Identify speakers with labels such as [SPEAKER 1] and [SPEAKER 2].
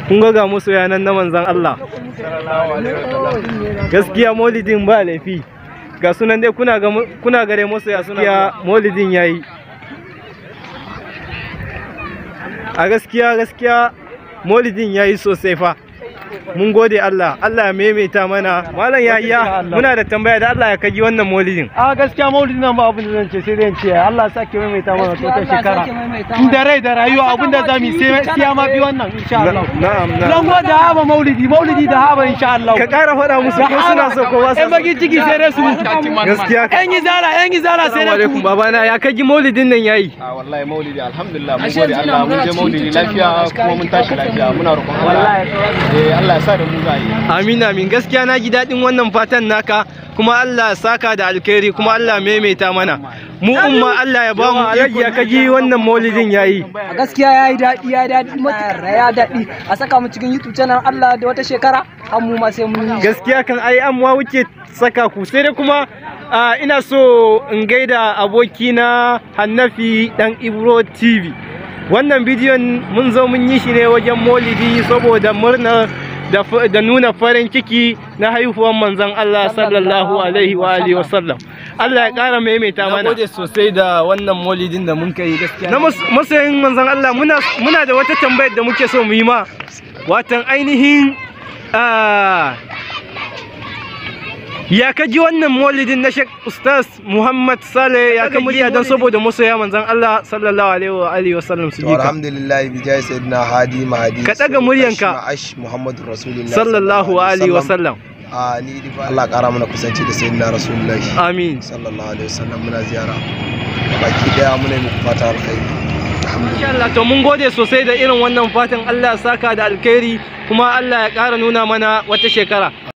[SPEAKER 1] kun ga musu yanan na manzan Allah. Gaskiya maulidin ba laifi, ga sunan dai kuna gare musu ya suna maulidin yayi. A gaskiya maulidin yayi sosai fa. Mun gode Allah, Allah ya maimaita mana. Malam Yahya, muna da tambaya da Allah ya kaji wannan maulidin.
[SPEAKER 2] A gaskiya maulidin nan ba abin da zan ce, sai dai ce Allah ya sake maimaita mana ta shekara. In da rai da rayuwa abin da zamu yi sai ya ma bi wannan insha Allah.
[SPEAKER 1] Na'am.
[SPEAKER 2] Zan da haba maulidi da haba insha Allah.
[SPEAKER 1] Ka ƙara faɗa musu ko suna so ko ba su.
[SPEAKER 2] Baki ciki sai dai su mutu.
[SPEAKER 1] Gaskiya.
[SPEAKER 2] Yan gizara sai dai.
[SPEAKER 1] Alaikum babana, ya kaji maulidin nan yayi.
[SPEAKER 3] A wallahi maulidi alhamdulillah mun gode Allah, mun je maulidi lafiya kuma mun tashi lafiya, muna roƙon Allah. Allah ya sa da mu za yi.
[SPEAKER 1] Amin gaskiya na ji daɗin wannan fatan naka, kuma Allah ya saka da alkhairi, kuma Allah maimaita mana. Mu umma Allah ya ba mu ya kaji wannan maulidin yayi.
[SPEAKER 4] A gaskiya yayi daɗi matuƙar ya daɗi. A saka mu cikin YouTube channel Allah da wata shekara har mu ma sai mun yi.
[SPEAKER 1] Gaskiya kan ai amma wuce saka ku, sai dai kuma ina so in gaida abokina Hannafi dan Ibro TV. Wannan bidiyon mun zo mun yi shi ne wajen maulidi saboda murna da nuna farin ciki na haihuwar manzon Allah sallallahu alaihi wa alihi wasallam. Allah ya ƙara maimaita mana. Na gode sosai da wannan maulidin da mun kai gaskiya. Na masoyin manzon Allah muna da wata tambayar da muke so mu yi ma. Watan ainihin ya kaji wannan maulidin na Sheikh Ustaz Muhammad Saleh, ya ka murya don saboda masoya manzon Allah sallallahu alaihi wa alihi wasallam su ji ka.
[SPEAKER 5] Alhamdulillah bi jayi sayyidina Hadi Mahdi.
[SPEAKER 1] Ka daga muryanka.
[SPEAKER 5] Muhammadur Rasulullah
[SPEAKER 1] sallallahu alaihi wasallam.
[SPEAKER 5] Ni da Allah ƙara mana kusanci da sayyidina Rasulullah.
[SPEAKER 1] Amin.
[SPEAKER 5] Sallallahu alaihi wasallam, muna ziyara. Baki daya muna muku fata alkhairi.
[SPEAKER 1] Insha Allah, to mun gode sosai da irin wannan fatan. Allah ya saka da alkhairi, kuma Allah ya ƙara nuna mana wata shekara.